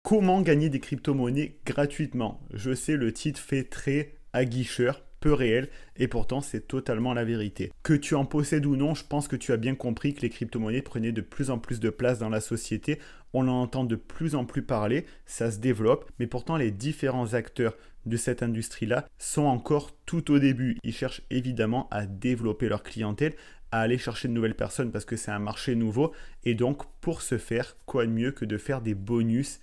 Comment gagner des crypto-monnaies gratuitement? Je sais, le titre fait très aguicheur, peu réel, et pourtant c'est totalement la vérité. Que tu en possèdes ou non, je pense que tu as bien compris que les crypto-monnaies prenaient de plus en plus de place dans la société. On en entend de plus en plus parler, ça se développe, mais pourtant les différents acteurs de cette industrie-là sont encore tout au début. Ils cherchent évidemment à développer leur clientèle, à aller chercher de nouvelles personnes parce que c'est un marché nouveau, et donc pour ce faire, quoi de mieux que de faire des bonus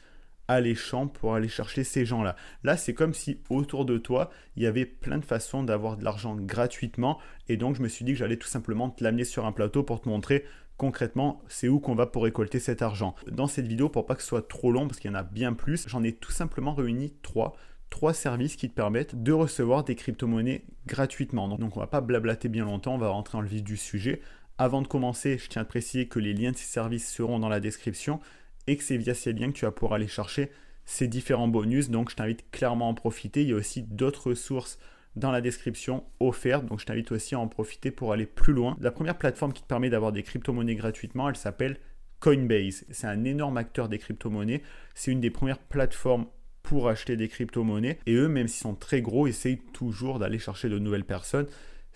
alléchants pour aller chercher ces gens-là. Là, c'est comme si autour de toi, il y avait plein de façons d'avoir de l'argent gratuitement, et donc je me suis dit que j'allais tout simplement te l'amener sur un plateau pour te montrer concrètement c'est où qu'on va pour récolter cet argent. Dans cette vidéo, pour pas que ce soit trop long, parce qu'il y en a bien plus, j'en ai tout simplement réuni trois services qui te permettent de recevoir des crypto-monnaies gratuitement. Donc on va pas blablater bien longtemps, on va rentrer dans le vif du sujet. Avant de commencer, je tiens à te préciser que les liens de ces services seront dans la description et que c'est via ces liens que tu vas pouvoir aller chercher ces différents bonus. Donc je t'invite clairement à en profiter. Il y a aussi d'autres ressources dans la description offertes, donc je t'invite aussi à en profiter pour aller plus loin. La première plateforme qui te permet d'avoir des crypto-monnaies gratuitement, elle s'appelle Coinbase. C'est un énorme acteur des crypto-monnaies. C'est une des premières plateformes pour acheter des crypto-monnaies. Et eux, même s'ils sont très gros, essayent toujours d'aller chercher de nouvelles personnes.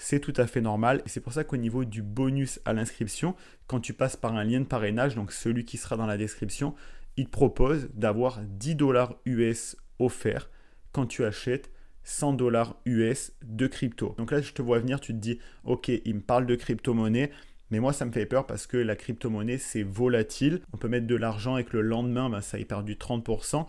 C'est tout à fait normal. Et c'est pour ça qu'au niveau du bonus à l'inscription, quand tu passes par un lien de parrainage, donc celui qui sera dans la description, il te propose d'avoir 10 dollars US offerts quand tu achètes 100 dollars US de crypto. Donc là, je te vois venir, tu te dis, ok, il me parle de crypto-monnaie. Mais moi, ça me fait peur parce que la crypto-monnaie, c'est volatile. On peut mettre de l'argent et que le lendemain, ça y perd du 30%.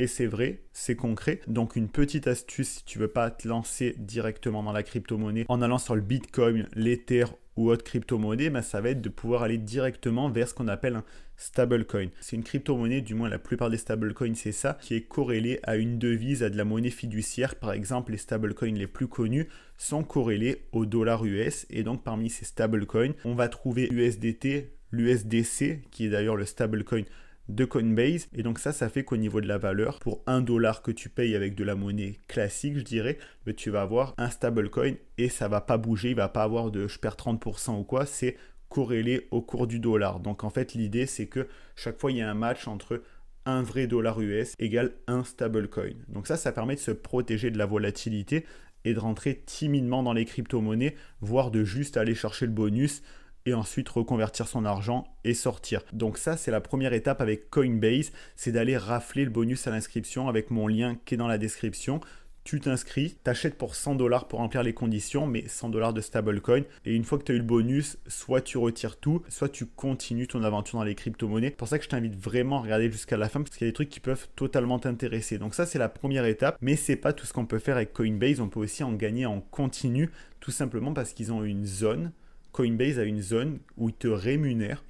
Et c'est vrai, c'est concret. Donc une petite astuce, si tu ne veux pas te lancer directement dans la crypto-monnaie en allant sur le Bitcoin, l'Ether ou autre crypto-monnaie, ça va être de pouvoir aller directement vers ce qu'on appelle un stablecoin. C'est une crypto-monnaie, du moins la plupart des stablecoins, c'est ça, qui est corrélée à une devise, à de la monnaie fiduciaire. Par exemple, les stablecoins les plus connus sont corrélés au dollar US. Et donc parmi ces stablecoins, on va trouver l'USDT, l'USDC, qui est d'ailleurs le stablecoin de Coinbase. Et donc ça fait qu'au niveau de la valeur, pour 1 dollar que tu payes avec de la monnaie classique, je dirais, tu vas avoir un stablecoin et ça va pas bouger, il va pas avoir de je perds 30% ou quoi, c'est corrélé au cours du dollar. Donc en fait l'idée c'est que chaque fois il y a un match entre un vrai dollar US égale un stablecoin. Donc ça permet de se protéger de la volatilité et de rentrer timidement dans les crypto-monnaies, voire de juste aller chercher le bonus et ensuite reconvertir son argent et sortir. Donc ça, c'est la première étape avec Coinbase, c'est d'aller rafler le bonus à l'inscription avec mon lien qui est dans la description. Tu t'inscris, tu achètes pour 100 dollars pour remplir les conditions, mais 100 dollars de stablecoin. Et une fois que tu as eu le bonus, soit tu retires tout, soit tu continues ton aventure dans les crypto-monnaies. C'est pour ça que je t'invite vraiment à regarder jusqu'à la fin, parce qu'il y a des trucs qui peuvent totalement t'intéresser. Donc ça, c'est la première étape, mais c'est pas tout ce qu'on peut faire avec Coinbase. On peut aussi en gagner en continu, tout simplement parce qu'ils ont une zone. Coinbase a une zone où ils te rémunèrent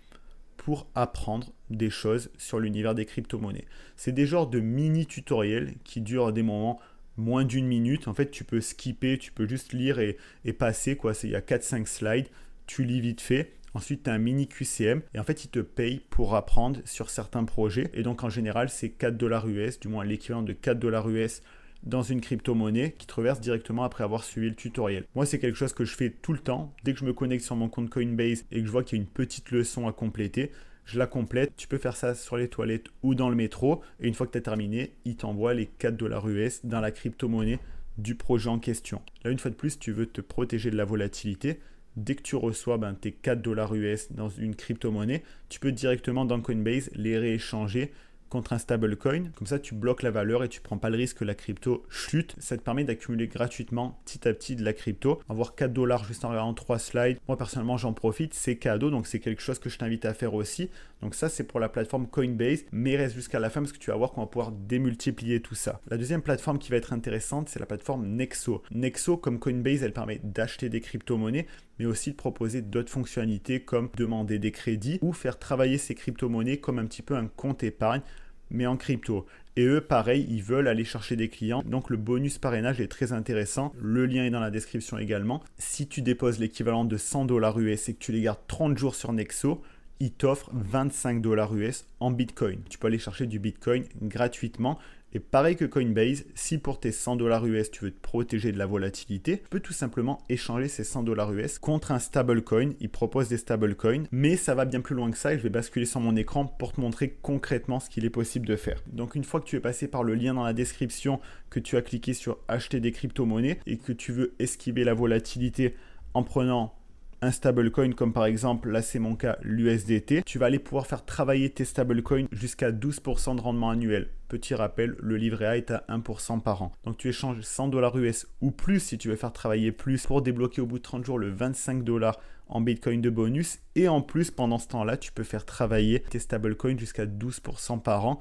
pour apprendre des choses sur l'univers des crypto-monnaies. C'est des genres de mini-tutoriels qui durent des moments moins d'une minute. En fait, tu peux skipper, tu peux juste lire et passer. Il y a 4-5 slides, tu lis vite fait. Ensuite, tu as un mini QCM et en fait, ils te payent pour apprendre sur certains projets. Et donc, en général, c'est 4 dollars US, du moins l'équivalent de 4 dollars US dans une crypto-monnaie qui te reverse directement après avoir suivi le tutoriel. Moi, c'est quelque chose que je fais tout le temps. Dès que je me connecte sur mon compte Coinbase et que je vois qu'il y a une petite leçon à compléter, je la complète. Tu peux faire ça sur les toilettes ou dans le métro. Et une fois que tu as terminé, il t'envoie les 4 dollars US dans la crypto-monnaie du projet en question. Là, une fois de plus, tu veux te protéger de la volatilité. Dès que tu reçois tes 4 dollars US dans une crypto-monnaie, tu peux directement dans Coinbase les rééchanger contre un stablecoin. Comme ça, tu bloques la valeur et tu ne prends pas le risque que la crypto chute. Ça te permet d'accumuler gratuitement petit à petit de la crypto. Avoir 4 dollars juste en regardant 3 slides. Moi, personnellement, j'en profite. C'est cadeau, donc c'est quelque chose que je t'invite à faire aussi. Donc ça, c'est pour la plateforme Coinbase, mais reste jusqu'à la fin parce que tu vas voir qu'on va pouvoir démultiplier tout ça. La deuxième plateforme qui va être intéressante, c'est la plateforme Nexo. Nexo, comme Coinbase, elle permet d'acheter des crypto-monnaies, mais aussi de proposer d'autres fonctionnalités comme demander des crédits ou faire travailler ces crypto-monnaies comme un petit peu un compte épargne, mais en crypto. Et eux, pareil, ils veulent aller chercher des clients. Donc le bonus parrainage est très intéressant. Le lien est dans la description également. Si tu déposes l'équivalent de 100 dollars US et que tu les gardes 30 jours sur Nexo, il t'offre 25 $ US en Bitcoin. Tu peux aller chercher du Bitcoin gratuitement. Et pareil que Coinbase, si pour tes 100 $ US, tu veux te protéger de la volatilité, tu peux tout simplement échanger ces 100 $ US contre un stablecoin. Ils proposent des stablecoins, mais ça va bien plus loin que ça et je vais basculer sur mon écran pour te montrer concrètement ce qu'il est possible de faire. Donc une fois que tu es passé par le lien dans la description, que tu as cliqué sur acheter des crypto-monnaies et que tu veux esquiver la volatilité en prenant un stablecoin comme par exemple, là c'est mon cas, l'USDT, tu vas aller pouvoir faire travailler tes stablecoins jusqu'à 12% de rendement annuel. Petit rappel, le livret A est à 1% par an. Donc tu échanges 100 $ US ou plus si tu veux faire travailler plus pour débloquer au bout de 30 jours le 25 $ en Bitcoin de bonus. Et en plus, pendant ce temps-là, tu peux faire travailler tes stablecoins jusqu'à 12% par an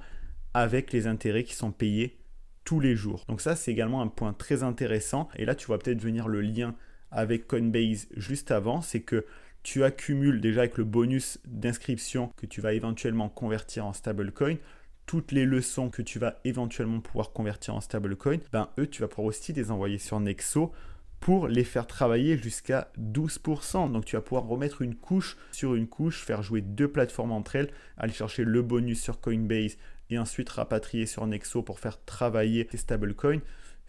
avec les intérêts qui sont payés tous les jours. Donc ça, c'est également un point très intéressant. Et là, tu vois peut-être venir le lien avec Coinbase juste avant, c'est que tu accumules déjà avec le bonus d'inscription que tu vas éventuellement convertir en stablecoin, toutes les leçons que tu vas éventuellement pouvoir convertir en stablecoin, eux, tu vas pouvoir aussi les envoyer sur Nexo pour les faire travailler jusqu'à 12%. Donc tu vas pouvoir remettre une couche sur une couche, faire jouer deux plateformes entre elles, aller chercher le bonus sur Coinbase et ensuite rapatrier sur Nexo pour faire travailler tes stablecoins.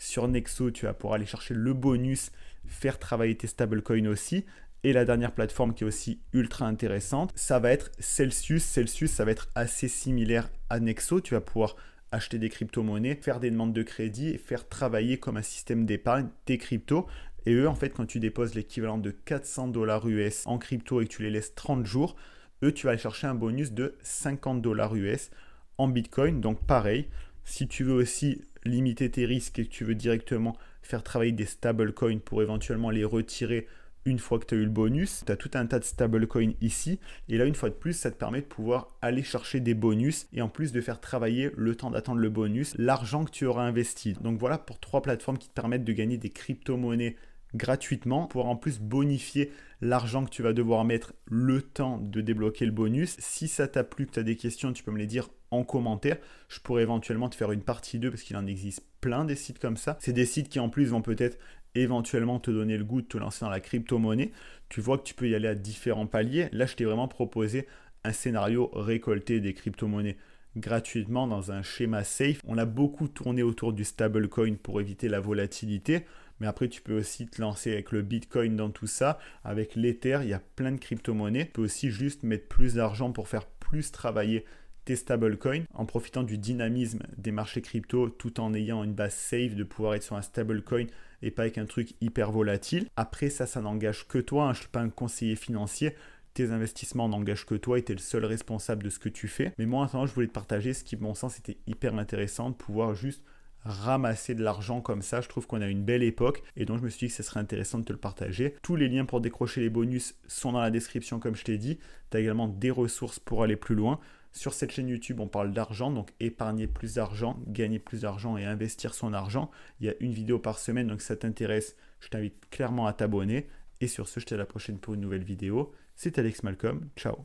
Sur Nexo, tu vas pouvoir aller chercher le bonus, faire travailler tes stablecoins aussi. Et la dernière plateforme qui est aussi ultra intéressante, ça va être Celsius. Celsius, ça va être assez similaire à Nexo. Tu vas pouvoir acheter des crypto-monnaies, faire des demandes de crédit et faire travailler comme un système d'épargne tes cryptos. Et eux, en fait, quand tu déposes l'équivalent de 400 $ US en crypto et que tu les laisses 30 jours, eux, tu vas aller chercher un bonus de 50 $ US en Bitcoin. Donc pareil, si tu veux aussi limiter tes risques et que tu veux directement faire travailler des stablecoins pour éventuellement les retirer une fois que tu as eu le bonus, tu as tout un tas de stablecoins ici. Et là, une fois de plus, ça te permet de pouvoir aller chercher des bonus et en plus de faire travailler le temps d'attendre le bonus, l'argent que tu auras investi. Donc voilà pour 3 plateformes qui te permettent de gagner des crypto-monnaies gratuitement, pour en plus bonifier l'argent que tu vas devoir mettre le temps de débloquer le bonus. Si ça t'a plu, que tu as des questions, tu peux me les dire en commentaire. Je pourrais éventuellement te faire une partie 2 parce qu'il en existe plein des sites comme ça. C'est des sites qui en plus vont peut-être éventuellement te donner le goût de te lancer dans la crypto-monnaie. Tu vois que tu peux y aller à différents paliers. Là, je t'ai vraiment proposé un scénario récolter des crypto-monnaies gratuitement dans un schéma safe. On a beaucoup tourné autour du stablecoin pour éviter la volatilité. Mais après, tu peux aussi te lancer avec le Bitcoin dans tout ça. Avec l'Ether, il y a plein de crypto-monnaies. Tu peux aussi juste mettre plus d'argent pour faire plus travailler tes stablecoins en profitant du dynamisme des marchés crypto tout en ayant une base safe de pouvoir être sur un stablecoin et pas avec un truc hyper volatile. Après, ça n'engage que toi. Je ne suis pas un conseiller financier. Tes investissements n'engagent que toi et tu es le seul responsable de ce que tu fais. Mais moi, en attendant, je voulais te partager ce qui, à mon sens, était hyper intéressant de pouvoir juste ramasser de l'argent comme ça. Je trouve qu'on a une belle époque et donc je me suis dit que ce serait intéressant de te le partager. Tous les liens pour décrocher les bonus sont dans la description comme je t'ai dit. Tu as également des ressources pour aller plus loin. Sur cette chaîne YouTube, on parle d'argent, donc épargner plus d'argent, gagner plus d'argent et investir son argent. Il y a une vidéo par semaine, donc si ça t'intéresse, je t'invite clairement à t'abonner. Et sur ce, je te dis à la prochaine pour une nouvelle vidéo. C'était Alex Malcolm, ciao.